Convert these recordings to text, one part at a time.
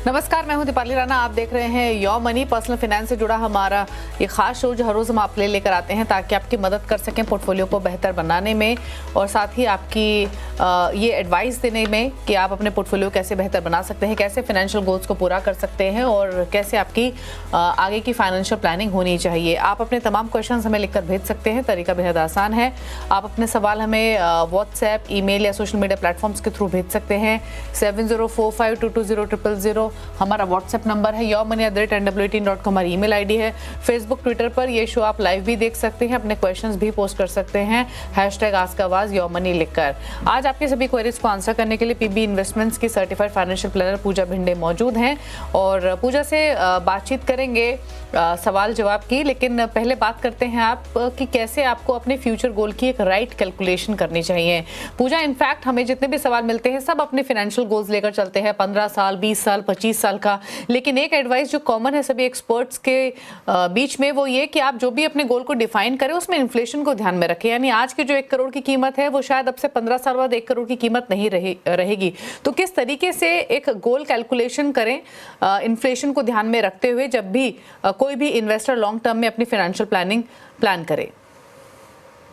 नमस्कार, मैं हूं दीपाली राणा। आप देख रहे हैं योर मनी। पर्सनल फाइनेंस से जुड़ा हमारा ये खास शो जो हर रोज हम आप लेकर आते हैं ताकि आपकी मदद कर सकें पोर्टफोलियो को बेहतर बनाने में और साथ ही आपकी ये एडवाइस देने में कि आप अपने पोर्टफोलियो कैसे बेहतर बना सकते हैं, कैसे फाइनेंशियल गोल्स को पूरा कर सकते हैं और कैसे आपकी आगे की फाइनेंशियल प्लानिंग होनी चाहिए। आप अपने तमाम क्वेश्चंस हमें लिखकर भेज सकते हैं। तरीका बेहद आसान है। आप अपने सवाल हमें व्हाट्सएप, ईमेल या सोशल मीडिया प्लेटफॉर्म्स के थ्रू भेज सकते हैं। 7045220000 हमारा व्हाट्सएप नंबर है। yourmoney@nwt.com हमारी ईमेल आईडी है। फेसबुक, ट्विटर पर ये शो आप लाइव भी देख सकते हैं, अपने क्वेश्चंस भी पोस्ट कर सकते हैं #AskAwaz yourmoney लिखकर। आज आपके सभी क्वेरीज को आंसर करने के लिए पीबी इन्वेस्टमेंट्स की सर्टिफाइड फाइनेंशियल प्लानर पूजा भिंडे मौजूद हैं और पूजा से बातचीत करेंगे सवाल जवाब की। लेकिन पहले बात करते हैं आप कि कैसे आपको अपने फ्यूचर गोल की एक राइट कैलकुलेशन करनी चाहिए। पूजा, इनफैक्ट हमें जितने भी सवाल मिलते हैं सब अपने फाइनेंशियल गोल्स लेकर चलते हैं, 15 साल, 20 साल, 25 साल का। लेकिन एक एडवाइस जो कॉमन है सभी एक्सपर्ट्स के बीच में, वो ये कि आप जो भी अपने गोल को डिफाइन करें उसमें इन्फ्लेशन को ध्यान में रखें। यानी आज की जो 1 करोड़ की कीमत है वो शायद अब से 15 साल बाद 1 करोड़ की कीमत नहीं रहेगी। तो किस तरीके से एक गोल कैलकुलेशन करें इन्फ्लेशन को ध्यान में रखते हुए जब भी कोई भी इन्वेस्टर लॉन्ग टर्म में अपनी फाइनेंशियल प्लानिंग प्लान करे।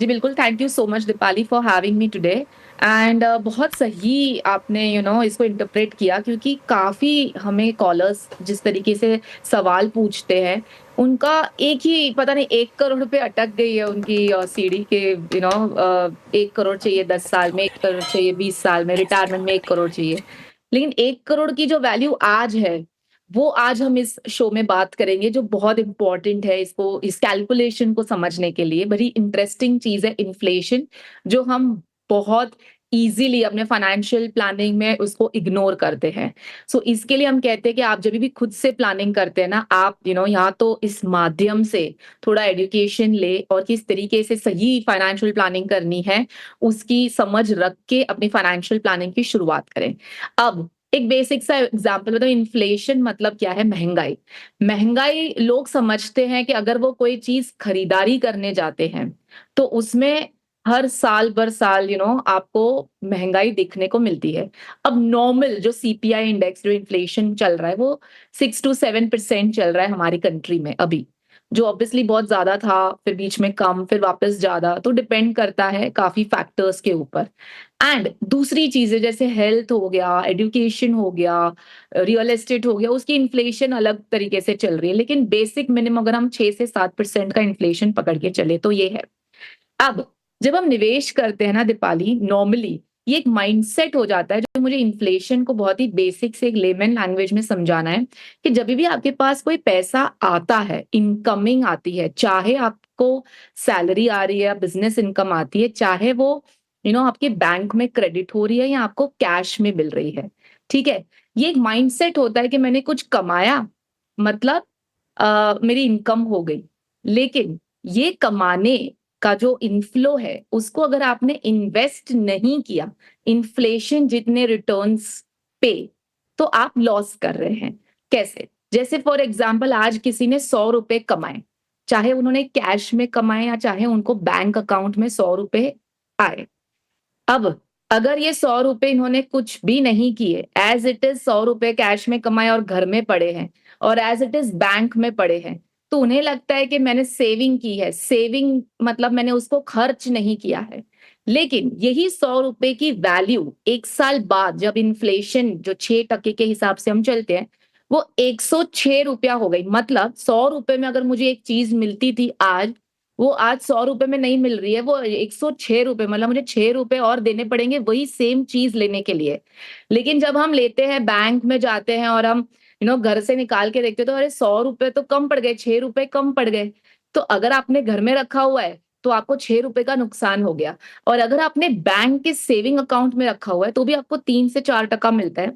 जी बिल्कुल, thank you so much Deepali for having me today. And बहुत सही आपने इसको इंटरप्रेट किया, क्योंकि काफ़ी हमें कॉलर्स जिस तरीके से सवाल पूछते हैं उनका एक ही पता नहीं 1 करोड़ पे अटक गई है उनकी सीढ़ी के 1 करोड़ चाहिए 10 साल में, 1 करोड़ चाहिए 20 साल में, रिटायरमेंट में 1 करोड़ चाहिए। लेकिन 1 करोड़ की जो वैल्यू आज है वो आज हम इस शो में बात करेंगे, जो बहुत इंपॉर्टेंट है इसको, इस कैलकुलेशन को समझने के लिए। बड़ी इंटरेस्टिंग चीज है इन्फ्लेशन, जो हम बहुत इजीली अपने फाइनेंशियल प्लानिंग में उसको इग्नोर करते हैं। सो इसके लिए हम कहते हैं कि आप जब भी खुद से प्लानिंग करते हैं ना, आप यहाँ तो इस माध्यम से थोड़ा एजुकेशन ले और किस तरीके से सही फाइनेंशियल प्लानिंग करनी है उसकी समझ रख के अपनी फाइनेंशियल प्लानिंग की शुरुआत करें। अब एक बेसिक सा एग्जांपल बताओ, इन्फ्लेशन मतलब क्या है? महंगाई। महंगाई लोग समझते हैं कि अगर वो कोई चीज खरीदारी करने जाते हैं तो उसमें हर साल बर साल आपको महंगाई दिखने को मिलती है। अब नॉर्मल जो सीपीआई इंडेक्स, जो इन्फ्लेशन चल रहा है, वो 6 to 7% चल रहा है हमारी कंट्री में अभी, जो ऑब्वियसली बहुत ज्यादा था, फिर बीच में कम, फिर वापस ज्यादा, तो डिपेंड करता है काफी फैक्टर्स के ऊपर। एंड दूसरी चीजें जैसे हेल्थ हो गया, एजुकेशन हो गया, रियल एस्टेट हो गया, उसकी इन्फ्लेशन अलग तरीके से चल रही है। लेकिन बेसिक मिनिमम अगर हम 6 से 7% का इन्फ्लेशन पकड़ के चले तो ये है। अब जब हम निवेश करते हैं ना दीपाली, नॉर्मली ये एक माइंडसेट हो जाता है, जो मुझे इन्फ्लेशन को बहुत ही बेसिक से एक लेमन लैंग्वेज में समझाना है कि जब भी आपके पास कोई पैसा आता है, इनकमिंग आती है, चाहे आपको सैलरी आ रही है या बिजनेस इनकम आती है, चाहे वो आपके बैंक में क्रेडिट हो रही है या आपको कैश में मिल रही है, ठीक है, ये एक माइंडसेट होता है कि मैंने कुछ कमाया, मतलब मेरी इनकम हो गई। लेकिन ये कमाने का जो इनफ्लो है उसको अगर आपने इन्वेस्ट नहीं किया इन्फ्लेशन जितने रिटर्न्स पे, तो आप लॉस कर रहे हैं। कैसे? जैसे फॉर एग्जांपल आज किसी ने 100 रुपए कमाए, चाहे उन्होंने कैश में कमाए या चाहे उनको बैंक अकाउंट में 100 रुपए आए। अब अगर ये 100 रुपए इन्होंने कुछ भी नहीं किए, एज इट इज 100 रुपए कैश में कमाए और घर में पड़े हैं और एज इट इज बैंक में पड़े हैं, तो उन्हें लगता है कि मैंने सेविंग की है, सेविंग मतलब मैंने उसको खर्च नहीं किया है। लेकिन यही 100 रुपए की वैल्यू 1 साल बाद, जब इन्फ्लेशन जो 6% के हिसाब से हम चलते हैं, वो 106 रुपया हो गई। मतलब 100 रुपए में अगर मुझे एक चीज मिलती थी आज, वो आज 100 रुपए में नहीं मिल रही है, वो 106 रुपए, मतलब मुझे 6 रुपए और देने पड़ेंगे वही सेम चीज लेने के लिए। लेकिन जब हम लेते हैं, बैंक में जाते हैं और हम घर से निकाल के देखते, तो अरे 100 रुपए तो कम पड़ गए, 6 रुपए कम पड़ गए। तो अगर आपने घर में रखा हुआ है तो आपको 6 रुपए का नुकसान हो गया, और अगर आपने बैंक के सेविंग अकाउंट में रखा हुआ है तो भी आपको 3 से 4% मिलता है,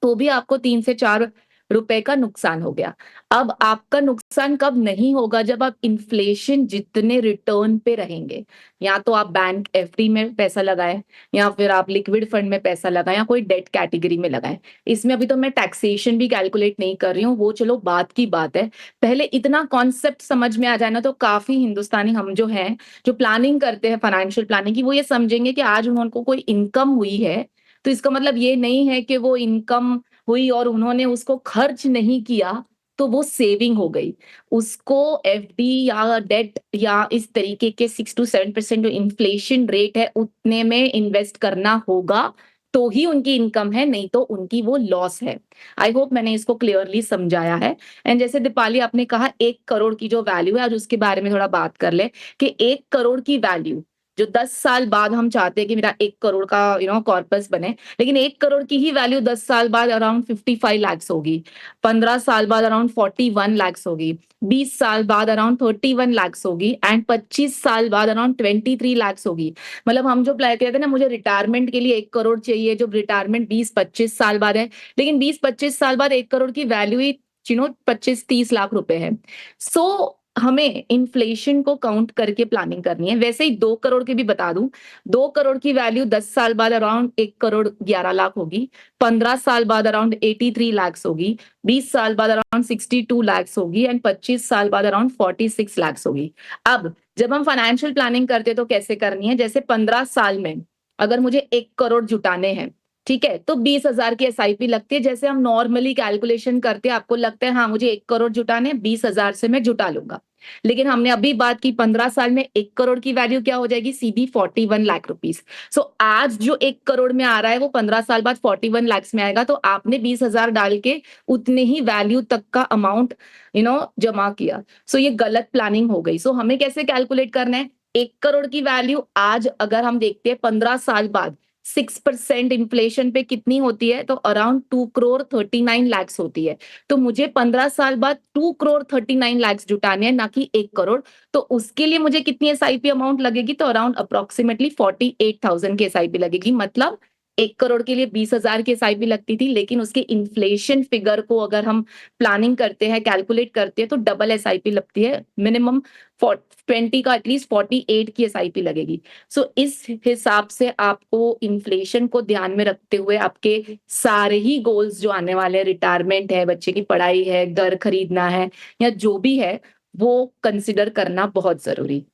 तो भी आपको 3 से 4 रुपए का नुकसान हो गया। अब आपका नुकसान कब नहीं होगा? जब आप इन्फ्लेशन जितने रिटर्न पे रहेंगे। या तो आप बैंक एफडी में पैसा लगाएं, या फिर आप लिक्विड फंड में पैसा लगाएं, या कोई डेट कैटेगरी में लगाएं। इसमें अभी तो मैं टैक्सेशन भी कैलकुलेट नहीं कर रही हूँ, वो चलो बात की बात है। पहले इतना कॉन्सेप्ट समझ में आ जाए ना, तो काफी हिंदुस्तानी हम जो हैं, जो प्लानिंग करते हैं फाइनेंशियल प्लानिंग की, वो ये समझेंगे कि आज उनको कोई इनकम हुई है तो इसका मतलब ये नहीं है कि वो इनकम हुई और उन्होंने उसको खर्च नहीं किया, तो वो सेविंग हो गई। उसको एफडी या डेट या इस तरीके के 6 टू 7% जो इन्फ्लेशन रेट है, उतने में इन्वेस्ट करना होगा, तो ही उनकी इनकम है, नहीं तो उनकी वो लॉस है। आई होप मैंने इसको क्लियरली समझाया है। एंड जैसे दीपाली आपने कहा 1 करोड़ की जो वैल्यू है, आज उसके बारे में थोड़ा बात कर ले कि 1 करोड़ की वैल्यू जो 10 साल बाद हम चाहते हैं कि मेरा 1 करोड़ का कॉर्पस बने, लेकिन 1 करोड़ की ही वैल्यू 10 साल बाद अराउंड 55 लाख होगी, 15 साल बाद अराउंड 41 लाख होगी, 20 साल बाद अराउंड 31 लाख होगी एंड 25 साल बाद अराउंड 23 लाख होगी। मतलब हम जो प्लान कहते हैं ना, मुझे रिटायरमेंट के लिए 1 करोड़ चाहिए, जो रिटायरमेंट 20-25 साल बाद है, लेकिन 20-25 साल बाद 1 करोड़ की वैल्यू ही 25-30 लाख रुपए है। सो हमें इन्फ्लेशन को काउंट करके प्लानिंग करनी है। वैसे ही 2 करोड़ की भी बता दूं, 2 करोड़ की वैल्यू 10 साल बाद अराउंड 1 करोड़ 11 लाख होगी, 15 साल बाद अराउंड 83 लाख होगी, 20 साल बाद अराउंड 62 लाख होगी एंड 25 साल बाद अराउंड 46 लाख होगी। अब जब हम फाइनेंशियल प्लानिंग करते हैं तो कैसे करनी है, जैसे 15 साल में अगर मुझे 1 करोड़ जुटाने हैं, ठीक है, तो 20,000 की एसआईपी लगती है। जैसे हम नॉर्मली कैलकुलेशन करते हैं, आपको लगता है हाँ मुझे 1 करोड़ जुटाने, 20,000 से मैं जुटा लूंगा, लेकिन हमने अभी बात की 15 साल में 1 करोड़ की वैल्यू क्या हो जाएगी, सीधी 41 लाख रुपीस। सो आज जो 1 करोड़ में आ रहा है वो 15 साल बाद 41 लाख में आएगा, तो आपने 20,000 डाल के उतने ही वैल्यू तक का अमाउंट जमा किया। सो ये गलत प्लानिंग हो गई। सो हमें कैसे कैलकुलेट करना है, 1 करोड़ की वैल्यू आज अगर हम देखते हैं 15 साल बाद 6% इन्फ्लेशन पे कितनी होती है, तो अराउंड 2 करोड़ 39 लाख होती है। तो मुझे 15 साल बाद 2 करोड़ 39 लाख जुटाने हैं, ना कि 1 करोड़। तो उसके लिए मुझे कितनी एसआईपी अमाउंट लगेगी, तो अराउंड अप्रोक्सीमेटली 48,000 की एसआईपी लगेगी। मतलब 1 करोड़ के लिए 20,000 की एसआईपी लगती थी, लेकिन उसके इन्फ्लेशन फिगर को अगर हम प्लानिंग करते हैं, कैलकुलेट करते हैं, तो डबल एसआईपी लगती है। मिनिमम 20 का एटलीस्ट 48 की एसआईपी लगेगी। सो इस हिसाब से आपको इन्फ्लेशन को ध्यान में रखते हुए आपके सारे ही गोल्स जो आने वाले हैं, रिटायरमेंट है, बच्चे की पढ़ाई है, घर खरीदना है, या जो भी है, वो कंसिडर करना बहुत जरूरी।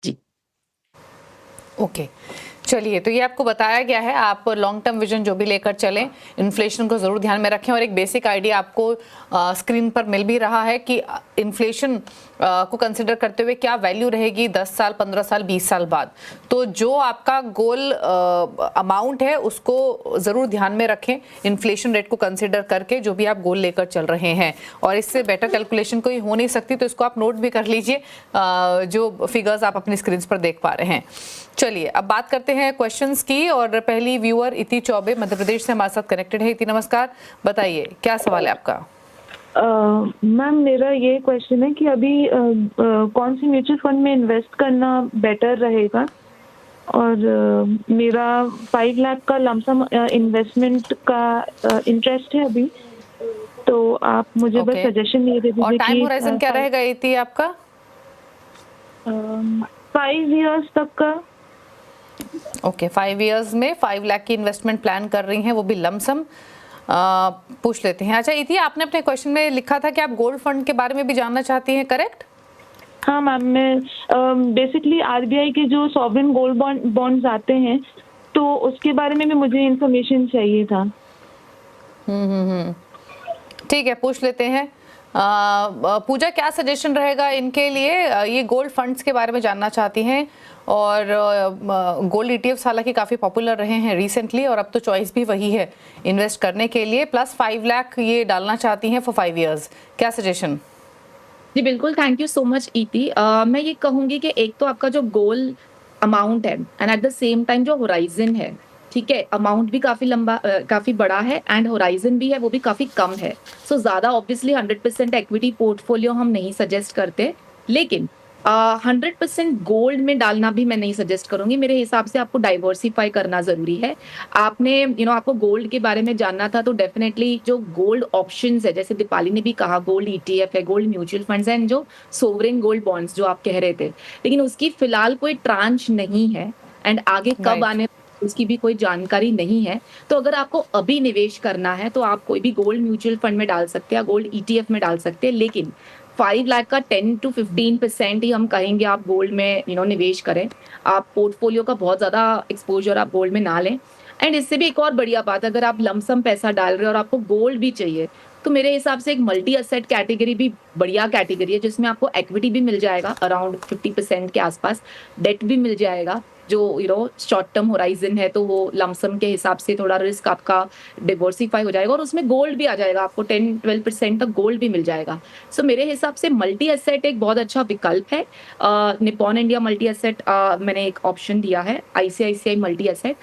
जी ओके चलिए, तो ये आपको बताया गया है, आप लॉन्ग टर्म विजन जो भी लेकर चलें, इन्फ्लेशन को ज़रूर ध्यान में रखें। और एक बेसिक आइडिया आपको स्क्रीन पर मिल भी रहा है कि इन्फ्लेशन को कंसिडर करते हुए क्या वैल्यू रहेगी 10 साल, 15 साल, 20 साल बाद। तो जो आपका गोल अमाउंट है उसको ज़रूर ध्यान में रखें, इन्फ्लेशन रेट को कंसिडर करके जो भी आप गोल लेकर चल रहे हैं। और इससे बेटर कैलकुलेशन कोई हो नहीं सकती, तो इसको आप नोट भी कर लीजिए, जो फिगर्स आप अपनी स्क्रीन पर देख पा रहे हैं। चलिए अब बात करते हैं क्वेश्चंस की, और पहली व्यूअर इति चौबे मध्य प्रदेश से हमारे साथ कनेक्टेड है। इति नमस्कार, बताइए क्या सवाल है आपका। मैम मेरा ये क्वेश्चन है कि अभी कौन सी म्यूचुअल फंड में इन्वेस्ट करना बेटर रहेगा, और मेरा 5 लाख का लमसम इन्वेस्टमेंट का इंटरेस्ट है अभी, तो आप मुझे बस सजेशन ये दे दीजिए। और टाइम होराइजन क्या रहेगा इति आपका? 5 इयर्स तक का। ओके 5 इयर्स में 5 लाख की इन्वेस्टमेंट प्लान कर रही हैं, वो भी लमसम। पूछ लेते हैं। अच्छा इति, आपने अपने क्वेश्चन में लिखा था कि आप गोल्ड फंड के बारे में भी जानना चाहती हैं, करेक्ट? हाँ मैम, मैं बेसिकली आरबीआई के जो सॉवरेन गोल्ड बॉन्ड्स आते हैं, तो उसके बारे में भी मुझे इंफॉर्मेशन चाहिए था। ठीक है, पूछ लेते हैं। पूजा, क्या सजेशन रहेगा इनके लिए? ये गोल्ड फंड्स के बारे में जानना चाहती हैं, और गोल्ड ईटीएफ्स हालांकि काफ़ी पॉपुलर रहे हैं रिसेंटली, और अब तो चॉइस भी वही है इन्वेस्ट करने के लिए, प्लस 5 लाख ये डालना चाहती हैं फॉर 5 इयर्स। क्या सजेशन? जी बिल्कुल, थैंक यू सो मच इति। मैं ये कहूंगी कि एक तो आपका जो गोल अमाउंट है and at the same time जो होराइजन है, ठीक है, अमाउंट भी काफी लंबा काफी बड़ा है एंड होराइजन भी है वो भी काफी कम है। सो ज्यादा ऑब्वियसली 100% इक्विटी पोर्टफोलियो हम नहीं सजेस्ट करते, लेकिन 100% गोल्ड में डालना भी मैं नहीं सजेस्ट करूंगी। मेरे हिसाब से आपको डाइवर्सिफाई करना जरूरी है। आपने आपको गोल्ड के बारे में जानना था, तो डेफिनेटली जो गोल्ड ऑप्शंस है, जैसे दीपाली ने भी कहा, गोल्ड ईटीएफ है, गोल्ड म्यूचुअल फंड्स एंड जो सोवरेन गोल्ड बॉन्ड्स जो आप कह रहे थे, लेकिन उसकी फिलहाल कोई ट्रांच नहीं है एंड आगे कब आने उसकी भी कोई जानकारी नहीं है। तो अगर आपको अभी निवेश करना है तो आप कोई भी गोल्ड म्यूचुअल फंड में डाल सकते हैं, गोल्ड ईटीएफ में डाल सकते हैं, लेकिन 5 लाख का 10 to 15% ही हम कहेंगे आप गोल्ड में निवेश करें। आप पोर्टफोलियो का बहुत ज्यादा एक्सपोजर आप गोल्ड में ना लें। एंड इससे भी एक और बढ़िया बात, अगर आप लमसम पैसा डाल रहे हो और आपको गोल्ड भी चाहिए, तो मेरे हिसाब से एक मल्टी एसेट कैटेगरी भी बढ़िया कैटेगरी है, जिसमें आपको इक्विटी भी मिल जाएगा अराउंड 50% के आसपास, डेट भी मिल जाएगा, जो शॉर्ट टर्म होराइजन है तो वो लमसम के हिसाब से थोड़ा रिस्क आपका डिवर्सिफाई हो जाएगा, और उसमें गोल्ड भी आ जाएगा, आपको 10-12% तक गोल्ड भी मिल जाएगा। सो मेरे हिसाब से मल्टी एसेट एक बहुत अच्छा विकल्प है। निपॉन इंडिया मल्टी एसेट मैंने एक ऑप्शन दिया है, ICICI मल्टी एसेट।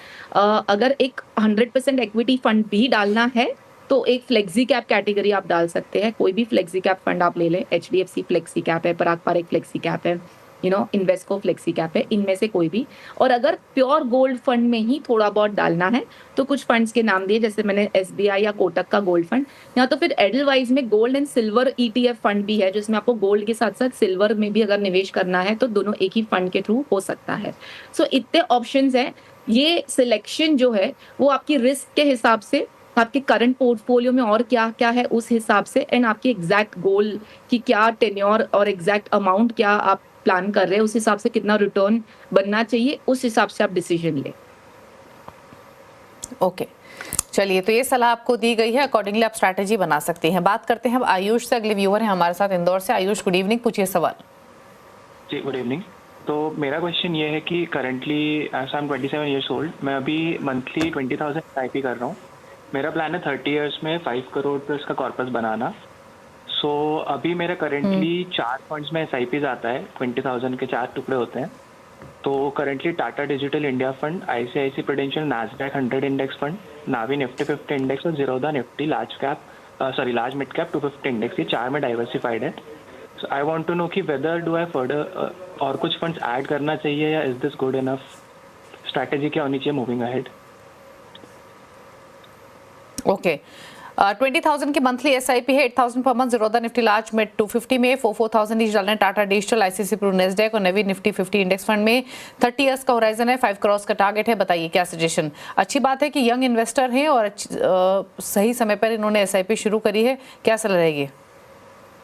अगर एक 100% इक्विटी फंड भी डालना है तो एक फ्लेक्सी कैप कैटेगरी आप डाल सकते हैं, कोई भी फ्लेक्सी कैप फंड आप ले लें, HDFC फ्लेक्सी कैप है, पराग पारेख फ्लेक्सी कैप है, इन्वेस्को फ्लेक्सी कैप है, इनमें से कोई भी। और अगर प्योर गोल्ड फंड में ही थोड़ा बहुत डालना है तो कुछ फंड्स के नाम दिए, जैसे मैंने SBI या कोटक का गोल्ड फंड, या तो फिर एडलवाइज में gold and silver ETF fund भी है, जिसमें आपको गोल्ड के साथ साथ सिल्वर में भी अगर निवेश करना है तो दोनों एक ही फंड के थ्रू हो सकता है। सो इतने ऑप्शंस हैं। ये सिलेक्शन जो है वो आपकी रिस्क के हिसाब से, आपके करंट पोर्टफोलियो में और क्या क्या है उस हिसाब से, एंड आपकी एग्जैक्ट गोल की क्या टेन्योर और एग्जैक्ट अमाउंट क्या आप प्लान कर रहे हैं, उस हिसाब से कितना रिटर्न बनना चाहिए, उस हिसाब से आप डिसीजन लें। ओके, चलिए, तो ये सलाह आपको दी गई है, अकॉर्डिंगली आप स्ट्रैटेजी बना सकती हैं। बात करते हैं अब आयुष से, अगले व्यूअर है हमारे साथ इंदौर से। आयुष, गुड इवनिंग, पूछिए सवाल। जी गुड इवनिंग। तो मेरा क्वेश्चन ये है कि currently I am 27 years old, मैं अभी मंथली 20,000 SIP कर रहा हूँ। मेरा प्लान है 30 इयर्स में 5 करोड़ प्लस का कॉर्पस बनाना। सो अभी मेरा करंटली 4 फंड्स में SIPs आता है, 20,000 के 4 टुकड़े होते हैं। तो currently Tata digital India fund, ICICI prudential Nasdaq 100 index fund, Navi Nifty 50 index और Zerodha Nifty large mid cap 250 index, ये 4 में डाइवर्सिफाइड है। So I want to know कि वेदर डू आई फर्दर और कुछ फंड्स ऐड करना चाहिए, या is this good enough? Strategy क्या होनी चाहिए मूविंग अहेड? ओके, 20,000 की मंथली SIP है, 8,000 per month Zerodha Nifty large mid 250 में, 4,000 ईच डालना है Tata digital, ICICI Pru Nasdaq और नवी निफ्टी 50 इंडेक्स फंड में। 30 इयर्स का होराइजन है, 5 करोड़ का टारगेट है। बताइए क्या सजेशन? अच्छी बात है कि यंग इन्वेस्टर हैं और सही समय पर इन्होंने SIP शुरू करी है, क्या सलाह रहेगी?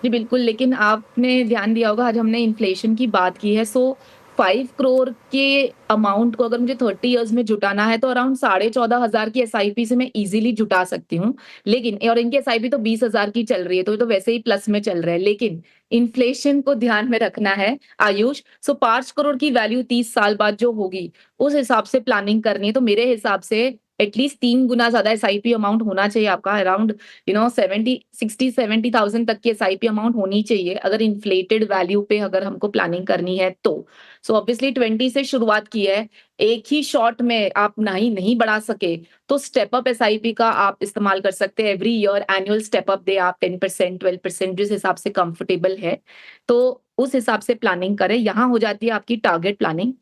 जी बिल्कुल, लेकिन आपने ध्यान दिया होगा आज हमने इन्फ्लेशन की बात की है, सो 5 करोड़ के अमाउंट को अगर मुझे 30 इयर्स में जुटाना है तो अराउंड 14,500 की SIP से मैं इजीली जुटा सकती हूँ। लेकिन और इनकी SIP तो 20,000 की चल रही है, तो ये तो वैसे ही प्लस में चल रहा है, लेकिन इन्फ्लेशन को ध्यान में रखना है आयुष। सो 5 करोड़ की वैल्यू 30 साल बाद जो होगी उस हिसाब से प्लानिंग करनी है। तो मेरे हिसाब से एटलीस्ट 3 गुना ज्यादा SIP अमाउंट होना चाहिए आपका, अराउंड 60-70,000 तक की SIP अमाउंट होनी चाहिए अगर इन्फ्लेटेड वैल्यू पे अगर हमको प्लानिंग करनी है तो। सो ऑब्वियसली 20 से शुरुआत की है, एक ही शॉट में आप नहीं बढ़ा सके तो स्टेप अप SIP का आप इस्तेमाल कर सकते हैं। Every year annual step up दे आप 10%, 12%, जिस हिसाब से कंफर्टेबल है तो उस हिसाब से प्लानिंग करें। यहाँ हो जाती है आपकी टारगेट प्लानिंग।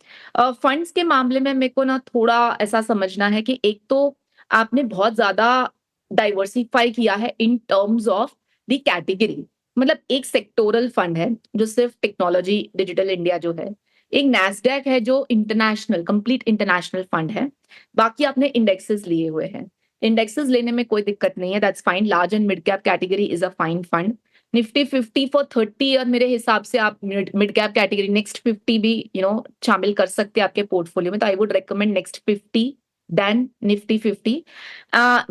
फंड्स के मामले में मेरे को ना थोड़ा ऐसा समझना है कि एक तो आपने बहुत ज्यादा डाइवर्सिफाई किया है in terms of the category, मतलब एक सेक्टोरल फंड है जो सिर्फ टेक्नोलॉजी डिजिटल इंडिया जो है, एक नैस्डैक है जो इंटरनेशनल कंप्लीट इंटरनेशनल फंड है, बाकी आपने इंडेक्सेस लिए हुए हैं। इंडेक्सेस लेने में कोई दिक्कत नहीं है, that's fine. Large and mid cap category is a fine fund. Nifty 50 for 30 year मेरे हिसाब से आप मिड कैप कैटेगरी नेक्स्ट 50 भी शामिल कर सकते हैं आपके पोर्टफोलियो में, तो I would recommend next 50 then Nifty 50।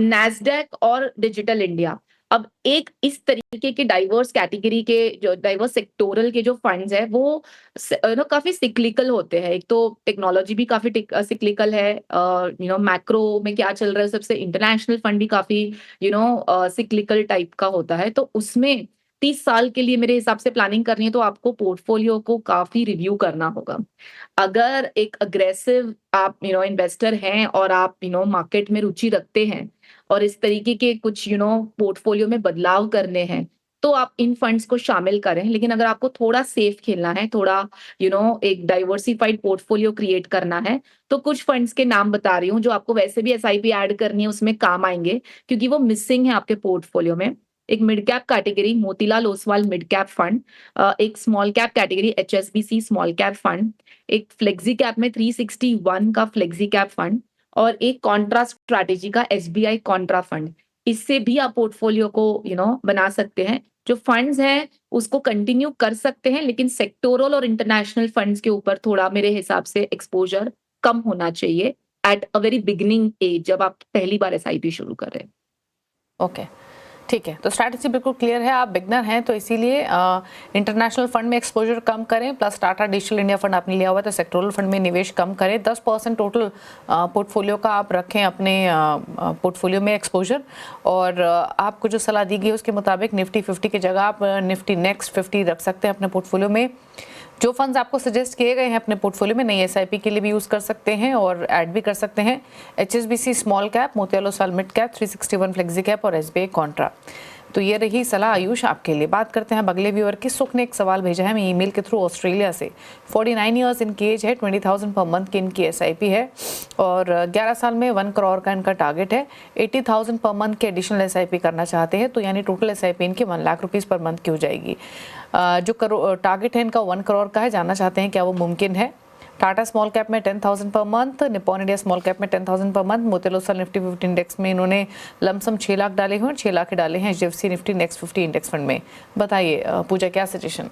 Nasdaq और डिजिटल इंडिया, अब एक इस तरीके के डाइवर्स कैटेगरी के जो डाइवर्स सेक्टोरल के जो फंड्स है वो काफी सिक्लिकल होते हैं। एक तो टेक्नोलॉजी भी काफी सिक्लिकल है, मैक्रो में क्या चल रहा है सबसे, इंटरनेशनल फंड भी काफी सिक्लिकल टाइप का होता है। तो उसमें 30 साल के लिए मेरे हिसाब से प्लानिंग करनी है तो आपको पोर्टफोलियो को काफी रिव्यू करना होगा। अगर एक अग्रेसिव आप इन्वेस्टर हैं और आप मार्केट में रुचि रखते हैं और इस तरीके के कुछ पोर्टफोलियो में बदलाव करने हैं तो आप इन फंड्स को शामिल करें। लेकिन अगर आपको थोड़ा सेफ खेलना है, थोड़ा एक डाइवर्सिफाइड पोर्टफोलियो क्रिएट करना है, तो कुछ फंड्स के नाम बता रही हूँ जो आपको वैसे भी SIP ऐड करनी है उसमें काम आएंगे क्योंकि वो मिसिंग है आपके पोर्टफोलियो में। एक mid cap category Motilal Oswal mid cap fund, एक small cap category HSBC small cap fund, एक फ्लेक्सी कैप में 361 का फ्लेक्सी कैप फंड और एक कॉन्ट्रा स्ट्रैटेजी का SBI कॉन्ट्रा फंड। इससे भी आप पोर्टफोलियो को बना सकते हैं। जो फंड्स हैं उसको कंटिन्यू कर सकते हैं, लेकिन सेक्टोरल और इंटरनेशनल फंड्स के ऊपर थोड़ा मेरे हिसाब से एक्सपोजर कम होना चाहिए at a very beginning age, जब आप पहली बार एसआईपी शुरू कर रहे हैं। ओके, ठीक है। तो स्ट्रैटेजी बिल्कुल क्लियर है, आप बिगनर हैं तो इसीलिए इंटरनेशनल फंड में एक्सपोजर कम करें, plus Tata digital India fund आपने लिया हुआ है तो सेक्टोरल फंड में निवेश कम करें। 10% टोटल पोर्टफोलियो का आप रखें अपने पोर्टफोलियो में एक्सपोजर। और आपको जो सलाह दी गई उसके मुताबिक निफ्टी 50 की जगह आप निफ्टी नेक्स्ट 50 रख सकते हैं अपने पोर्टफोलियो में। जो फंड्स आपको सजेस्ट किए गए हैं अपने पोर्टफोलियो में नई एसआईपी के लिए भी यूज़ कर सकते हैं और ऐड भी कर सकते हैं। HSBC small cap, Motilal Oswal mid cap, 361 flexi cap और SBI कॉन्ट्रा। तो ये रही सलाह आयुष आपके लिए। बात करते हैं अब अगले व्यूअर की। सुख ने एक सवाल भेजा है मैं ईमेल के थ्रू ऑस्ट्रेलिया से। 49 ईयर्स इनकी एज है, 20,000 पर मंथ की इनकी एसआईपी है और 11 साल में 1 करोड़ का इनका टारगेट है। 80,000 पर मंथ के एडिशनल एसआईपी करना चाहते हैं तो यानी टोटल एसआईपी इनकी 1 लाख रुपीज़ पर मंथ की हो जाएगी। जो टारगेट है इनका 1 करोड़ का है, जानना चाहते हैं क्या वो मुमकिन है। टाटा स्मॉल कैप में 10,000 per month, Nippon India small cap में 10,000 per month, Motilal Oswal Nifty 50 index में इन्होंने लमसम 6 लाख डाले हुए और 6 लाख डाले हैं HDFC Nifty next 50 index fund में। बताइए पूजा, क्या सजेशन?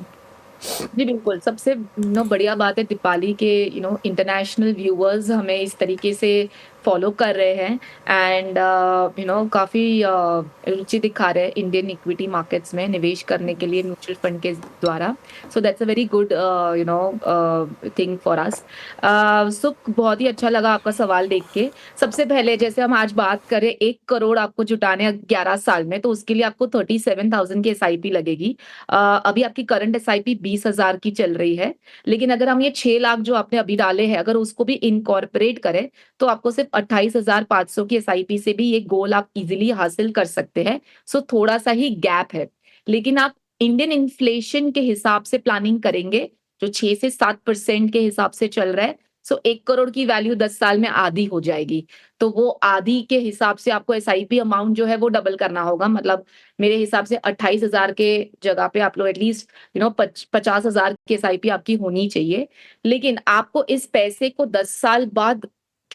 जी बिल्कुल, सबसे बढ़िया बात है दीपाली के इंटरनेशनल व्यूअर्स हमें इस तरीके से फॉलो कर रहे हैं एंड काफ़ी रुचि दिखा रहे हैं इंडियन इक्विटी मार्केट्स में निवेश करने के लिए म्यूचुअल फंड के द्वारा। So that's a very good thing for us. So बहुत ही अच्छा लगा आपका सवाल देख के। सबसे पहले जैसे हम आज बात करें 1 करोड़ आपको जुटाने 11 साल में, तो उसके लिए आपको 37,000 की एसआईपी लगेगी। अभी आपकी करंट एसआईपी 20,000 की चल रही है, लेकिन अगर हम ये 6 लाख जो आपने अभी डाले हैं अगर उसको भी इनकॉर्पोरेट करें तो आपको सिर्फ 28,500 की एसआईपी से भी ये गोल आप इजीली हासिल कर सकते हैं। सो थोड़ा सा ही गैप है, लेकिन आप इंडियन इन्फ्लेशन के हिसाब से प्लानिंग करेंगे जो 6 से 7% के हिसाब से चल रहा है। सो 1 करोड़ की वैल्यू 10 साल में आधी हो जाएगी, तो वो आधी के हिसाब से आपको एसआईपी अमाउंट जो है वो डबल करना होगा। मतलब मेरे हिसाब से 28,000 के जगह पे आप लोग एटलीस्ट 50,000 की एसआईपी आपकी होनी चाहिए। लेकिन आपको इस पैसे को 10 साल बाद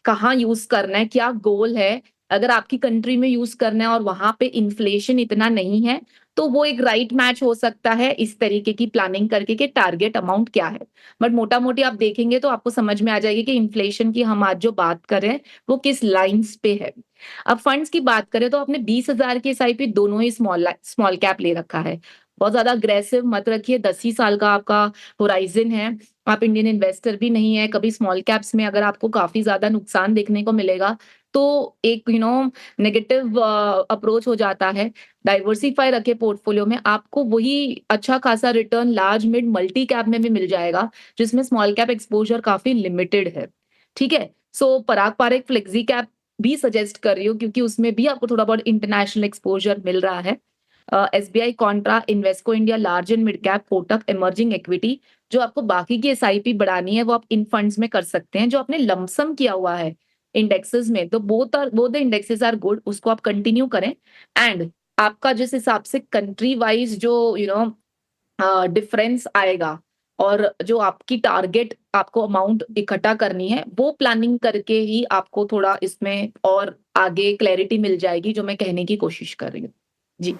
कहाँ यूज करना है, क्या गोल है, अगर आपकी कंट्री में यूज करना है और वहां पे इन्फ्लेशन इतना नहीं है तो वो एक राइट मैच हो सकता है इस तरीके की प्लानिंग करके कि टारगेट अमाउंट क्या है। बट मोटा मोटी आप देखेंगे तो आपको समझ में आ जाएगी कि इन्फ्लेशन की हम आज जो बात कर रहे हैं वो किस लाइंस पे है। अब फंड्स की बात करें तो आपने 20,000 की एसआईपी दोनों ही स्मॉल कैप ले रखा है। बहुत ज्यादा अग्रेसिव मत रखिए, 10 ही साल का आपका होराइजन है, आप इंडियन इन्वेस्टर भी नहीं है। कभी स्मॉल कैप्स में अगर आपको काफी ज्यादा नुकसान देखने को मिलेगा तो एक नेगेटिव अप्रोच हो जाता है। डाइवर्सिफाई रखे पोर्टफोलियो में, आपको वही अच्छा खासा return large mid multi cap में भी मिल जाएगा जिसमें स्मॉल कैप एक्सपोजर काफी लिमिटेड है। ठीक है, सो पराग पारेख फ्लेक्सी कैप भी सजेस्ट कर रही हूँ क्योंकि उसमें भी आपको थोड़ा बहुत इंटरनेशनल एक्सपोजर मिल रहा है। SBI Contra, Invesco India large and mid cap, Kotak emerging equity, जो आपको बाकी की एसआईपी बढ़ानी है वो आप इन फंड्स में कर सकते हैं। जो आपने लमसम किया हुआ है इंडेक्सेस में, तो both the indexes are good, उसको आप कंटिन्यू करें। एंड आपका जिस हिसाब से कंट्री वाइज जो डिफरेंस आएगा और जो आपकी टारगेट आपको अमाउंट इकट्ठा करनी है वो प्लानिंग करके ही आपको थोड़ा इसमें और आगे क्लैरिटी मिल जाएगी, जो मैं कहने की कोशिश कर रही हूँ। जी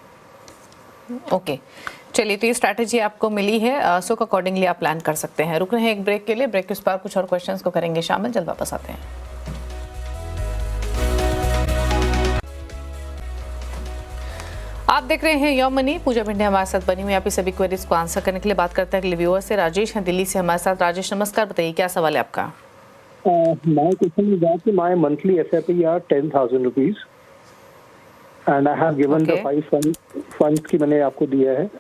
ओके, चलिए तो ये स्ट्रैटेजी आपको मिली है, सो अकॉर्डिंगली आप प्लान कर सकते हैं। रुक रहे हैं एक ब्रेक के लिए, ब्रेक के बाद कुछ और क्वेश्चंस को करेंगे शामिल, जल्द वापस आते हैं। आप देख रहे हैं योर मनी, पूजा भिंडे हमारे साथ बनी हुई, आप इस सभी क्वेरीज को आंसर करने के लिए बात करते हैं अगले व्यूअर से। राजेश हैं दिल्ली से हमारे साथ। राजेश नमस्कार, बताइए क्या सवाल है आपका? My question is that my monthly SIP are 10,000 rupees and I have given the 5 funds की मैंने आपको दिया है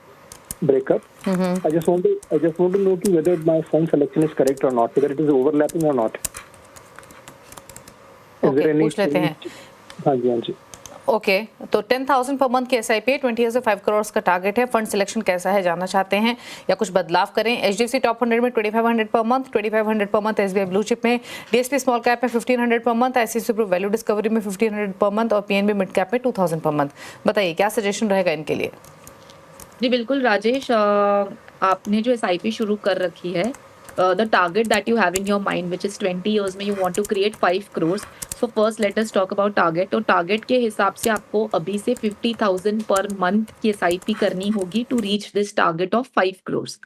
breakup. I just want to know कि whether my fund selection is correct or not, whether it is overlapping or not. Okay, पूछ लेते हैं। हाँ जी। ओके, तो 10,000 पर मंथ की एसआईपी 20 से 5 करोड़ का टारगेट है। फंड सिलेक्शन कैसा है जानना चाहते हैं या कुछ बदलाव करें? HDFC टॉप 100 में 2500 per month, 2500 per month SBI blue chip में, DSP स्मॉल कैप में 1500 per month, ICICI pro value discovery में 1500 पर मंथ और PNB मिड कैप में 2000 पर मंथ। बताइए क्या सजेशन रहेगा इनके लिए? जी बिल्कुल राजेश, आपने जो एसआईपी शुरू कर रखी है, the target that you have in your mind which is 20 years में you want to create 5 crores. So first let us talk about target. तो target के हिसाब से आपको अभी से 50,000 पर मंथ की SIP करनी होगी to reach this target of 5 crores.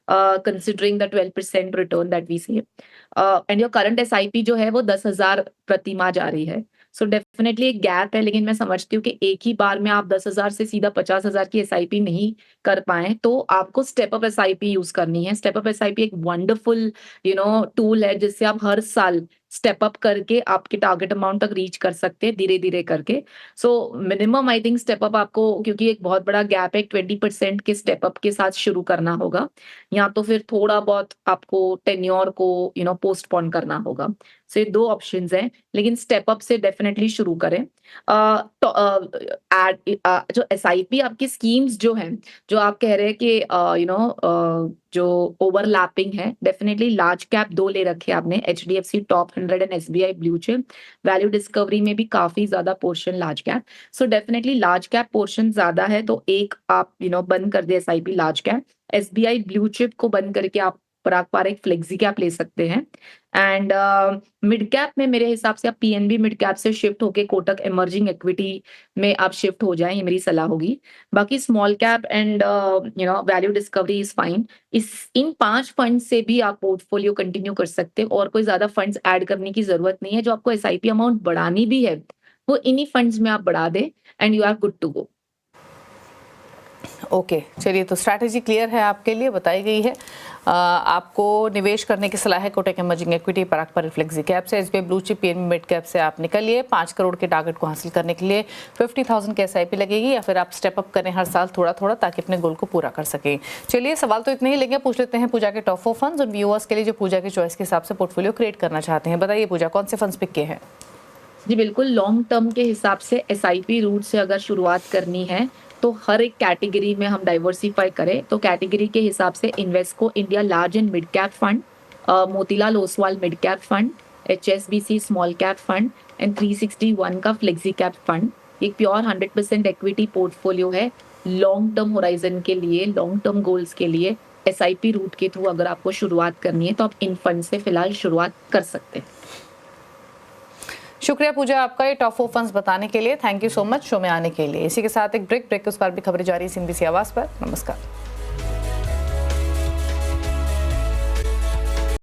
Considering the 12% return that we see, and your current SIP जो है वो 10,000 प्रति माह जा रही है। सो डेफिनेटली एक गैप है, लेकिन मैं समझती हूँ कि एक ही बार में आप 10,000 से सीधा 50,000 की SIP नहीं कर पाए, तो आपको स्टेप अप SIP यूज करनी है। स्टेप अप SIP एक वंडरफुल टूल है जिससे आप हर साल स्टेप अप करके आपके टारगेट अमाउंट तक रीच कर सकते हैं धीरे धीरे करके। So minimum I think step up आपको, क्योंकि एक बहुत बड़ा गैप है, 20% के स्टेप अप के साथ शुरू करना होगा, या तो फिर थोड़ा बहुत आपको टेन्योर को पोस्टपोन करना होगा। सो ये 2 ऑप्शंस हैं, लेकिन स्टेप अप से डेफिनेटली शुरू करें। तो जो SIP आपकी स्कीम्स जो हैं, जो आप कह रहे हैं कि जो ओवरलैपिंग है, डेफिनेटली लार्ज कैप 2 ले रखे आपने, HDFC top 100 and SBI blue chip. Value discovery में भी काफी ज्यादा portion large cap, so definitely large cap portion ज्यादा है, तो एक आप बंद कर दे SIP large cap. SBI blue chip को बंद करके आप पारंपरिक फ्लेक्सी कैप ले सकते हैं। एंड मिड कैप में मेरे हिसाब से आप PNB मिड कैप से शिफ्ट होके कोटक इमर्जिंग इक्विटी में आप शिफ्ट हो जाएं, ये मेरी सलाह होगी। बाकी small cap and value discovery is fine. In 5 fund से भी आप पोर्टफोलियो कंटिन्यू कर सकते हैं, और कोई ज्यादा फंड्स ऐड करने की जरूरत नहीं है। जो आपको SIP अमाउंट बढ़ानी भी है वो इन्हीं फंड्स में आप बढ़ा दें, and you are good to go. Okay, चलिए, तो स्ट्रैटेजी क्लियर है, आपके लिए बताई गई है। आपको निवेश करने की सलाह है कोटक इमर्जिंग इक्विटी, पारंपरिक फ्लेक्सी कैप से, SBI blue chip, PNB mid cap से आप निकलिए। 5 करोड़ के टारगेट को हासिल करने के लिए 50,000 की SIP लगेगी, या फिर आप स्टेप अप करें हर साल थोड़ा थोड़ा, ताकि अपने गोल को पूरा कर सकें। चलिए, सवाल तो इतने ही लेंगे, पूछ लेते हैं पूजा के टॉप 4 फंड्स उन व्यूअर्स के लिए जो पूजा की चॉइस के हिसाब से पोर्टफोलियो क्रिएट करना चाहते हैं। बताइए पूजा, कौन से फंड्स पिक किए हैं? जी बिल्कुल, लॉन्ग टर्म के हिसाब से SIP रूट से अगर शुरुआत करनी है तो हर एक कैटेगरी में हम डाइवर्सिफाई करें। तो कैटेगरी के हिसाब से Invesco India large and mid cap fund, Motilal Oswal mid cap fund, HSBC small cap fund and 361 का फ्लेक्सी कैप फंड। एक प्योर 100% इक्विटी पोर्टफोलियो है लॉन्ग टर्म होराइजन के लिए, लॉन्ग टर्म गोल्स के लिए। SIP रूट के थ्रू अगर आपको शुरुआत करनी है तो आप इन फंड से फिलहाल शुरुआत कर सकते हैं। शुक्रिया पूजा आपका ये टॉप 4 फंड्स बताने के लिए। Thank you so much show में आने के लिए। इसी के साथ एक ब्रेक के उस पर भी खबरें जारी है CNBC आवाज पर। नमस्कार।